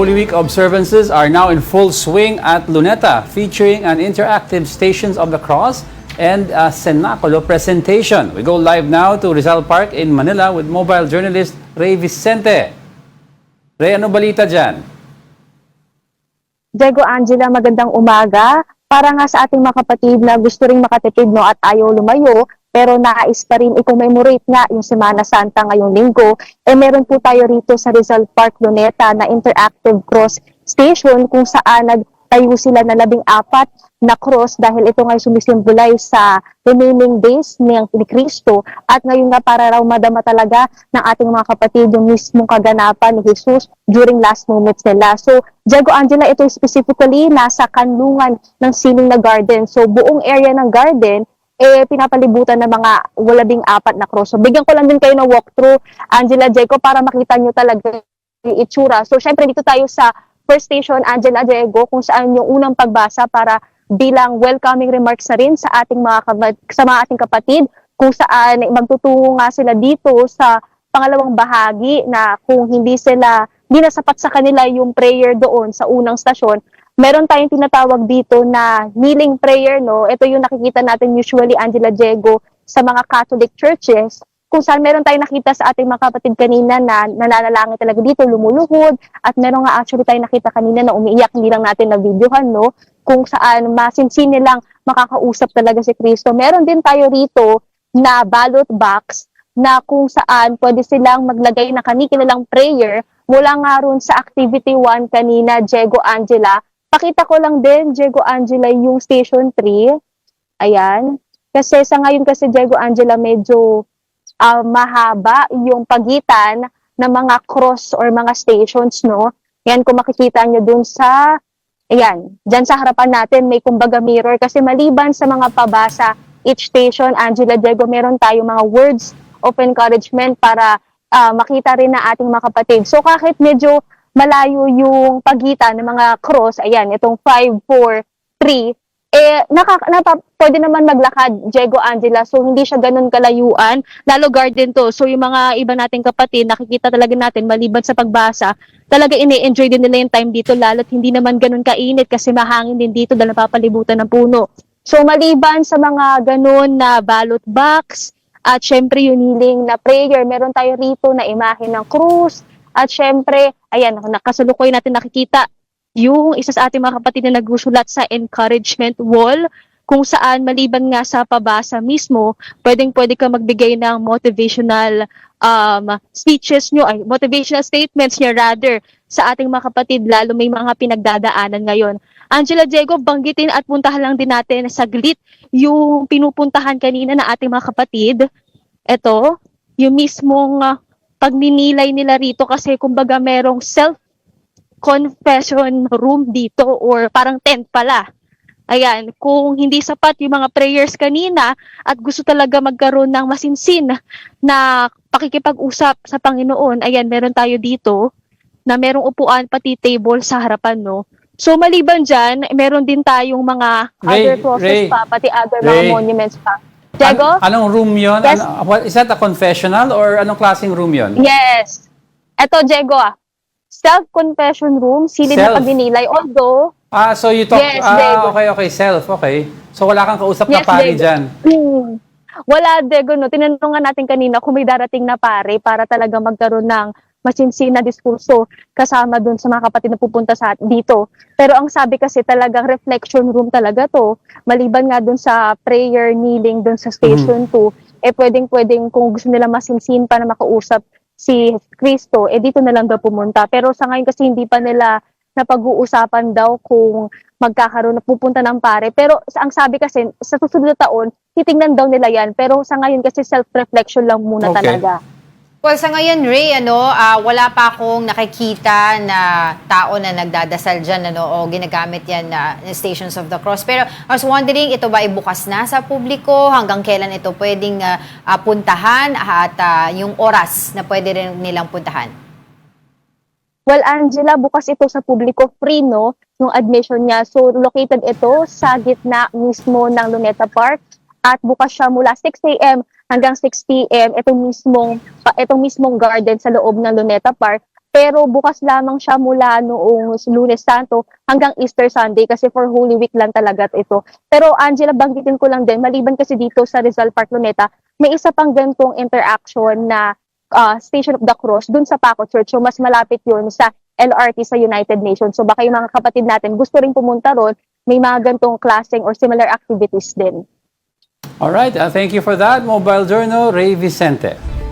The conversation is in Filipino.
Holy Week observances are now in full swing at Luneta, featuring an interactive Stations of the Cross and a Cenaculo presentation. We go live now to Rizal Park in Manila with mobile journalist Ray Vicente. Ray, ano balita dyan? Diego, Angela, magandang umaga. Para nga sa ating mga kapatid na gusto ring makatipid at ayaw lumayo, pero nais pa rin i-commemorate nga yung Semana Santa ngayong linggo, meron po tayo rito sa Rizal Park, Luneta na interactive cross station kung saan nagtayo sila na 14 na cross dahil ito ngay sumisimbolize sa remaining days ni Cristo at ngayon nga para raw madama talaga ng ating mga kapatid yung mismong kaganapan ni Jesus during last moments nila. So, Diego, Angela, ito specifically nasa kanlungan ng Sining na Garden. So, buong area ng garden pinapalibutan ng mga 14 na cross. So, bigyan ko lang din kayo ng walkthrough, Angela, Diego, para makita nyo talaga yung itsura. So, syempre dito tayo sa first station, Angela, Diego, kung saan yung unang pagbasa para bilang welcoming remarks na rin sa ating ating kapatid, kung saan magtutungo nga sila dito sa pangalawang bahagi na kung hindi na sapat sa kanila yung prayer doon sa unang stasyon, meron tayong tinatawag dito na kneeling prayer, no? Ito yung nakikita natin usually, Angela, Diego, sa mga Catholic churches, kung saan meron tayong nakita sa ating mga kapatid kanina na nananalangin talaga dito, lumuluhod, at meron nga actually tayong nakita kanina na umiiyak, hindi lang natin na-videohan, no? Kung saan masinsin nilang makakausap talaga si Kristo. Meron din tayo rito na ballot box na kung saan pwede silang maglagay na kanilang prayer mula nga ron sa activity 1 kanina, Diego, Angela. Pakita ko lang din, Diego, Angela, yung station 3. Ayan. Kasi sa ngayon kasi, Diego, Angela, medyo mahaba yung pagitan ng mga cross or mga stations, no? Yan, kung makikita nyo dun sa, ayan, dyan sa harapan natin, may kumbaga mirror. Kasi maliban sa mga pabasa, each station, Angela, Diego, meron tayong mga words of encouragement para makita rin na ating mga kapatid. So kahit medyo malayo yung pagitan ng mga cross, ayan, itong 5, 4, 3, pwede naman maglakad, Diego, Angela, so hindi siya ganun kalayuan, lalo garden to, so yung mga iba nating kapatid, nakikita talaga natin, maliban sa pagbasa, talaga ini-enjoy din nila yung time dito, lalo't hindi naman ganun kainit kasi mahangin din dito dahil napapalibutan ng puno. So maliban sa mga ganun na ballot box, at syempre yung kneeling na prayer, meron tayo rito na imahe ng krus, at syempre, ayan, nakasulukoy natin nakikita yung isa sa ating mga kapatid na nagsusulat sa encouragement wall, kung saan maliban nga sa pabasa mismo, pwede ka magbigay ng motivational speeches nyo, motivational statements niya rather, sa ating mga kapatid, lalo may mga pinagdadaanan ngayon. Angela, Diego, banggitin at puntahan lang din natin saglit yung pinupuntahan kanina na ating mga kapatid. Ito, yung mismong pagninilay nila rito kasi kumbaga merong confession room dito or parang tent pala. Ayan, kung hindi sapat yung mga prayers kanina at gusto talaga magkaroon ng masinsin na pakikipag-usap sa Panginoon, ayan, meron tayo dito na merong upuan pati table sa harapan, no? So maliban dyan, meron din tayong mga other crosses pa, pati other mga monuments pa. Diego? Anong room yun? Yes. Is that a confessional or anong klaseng room yun? Yes. Eto, Diego, self-confession room, silid na pagninilay. Although, so you talk, yes, Diego. okay, self, okay. So wala kang kausap na Yes, pari Diego. dyan? Wala, Diego, no. Tinanong nga natin kanina kung may darating na pare para talaga magkaroon ng masinsin na diskurso kasama dun sa mga kapatid na pupunta dito. Pero ang sabi kasi talagang reflection room talaga to. Maliban nga dun sa prayer kneeling dun sa station 2, pwedeng kung gusto nila masinsin pa na makausap si Kristo, dito na lang daw pumunta. Pero sa ngayon kasi hindi pa nila napag-uusapan daw kung magkakaroon na pupunta ng pare. Pero ang sabi kasi, sa susunod na taon, titingnan daw nila yan. Pero sa ngayon kasi self-reflection lang muna talaga. Well, sa ngayon, Ray, wala pa akong nakikita na tao na nagdadasal dyan, o ginagamit yan na Stations of the Cross. Pero I was wondering, ito ba ay bukas na sa publiko? Hanggang kailan ito pwedeng puntahan at yung oras na pwede rin nilang puntahan? Well, Angela, bukas ito sa publiko, free, no? Yung admission niya. So, located ito sa gitna mismo ng Luneta Park. At bukas siya mula 6 a.m. hanggang 6 p.m. Itong mismong garden sa loob ng Luneta Park. Pero bukas lamang siya mula noong Lunes Santo hanggang Easter Sunday kasi for Holy Week lang talaga ito. Pero Angela, banggitin ko lang din, maliban kasi dito sa Rizal Park Luneta, may isa pang gantong interaction na Station of the Cross dun sa Paco Church. So mas malapit yun sa LRT sa United Nations. So baka yung mga kapatid natin gusto rin pumunta ron, may mga gantong klaseng or similar activities din. All right, thank you for that, Mobile Journal, Ray Vicente.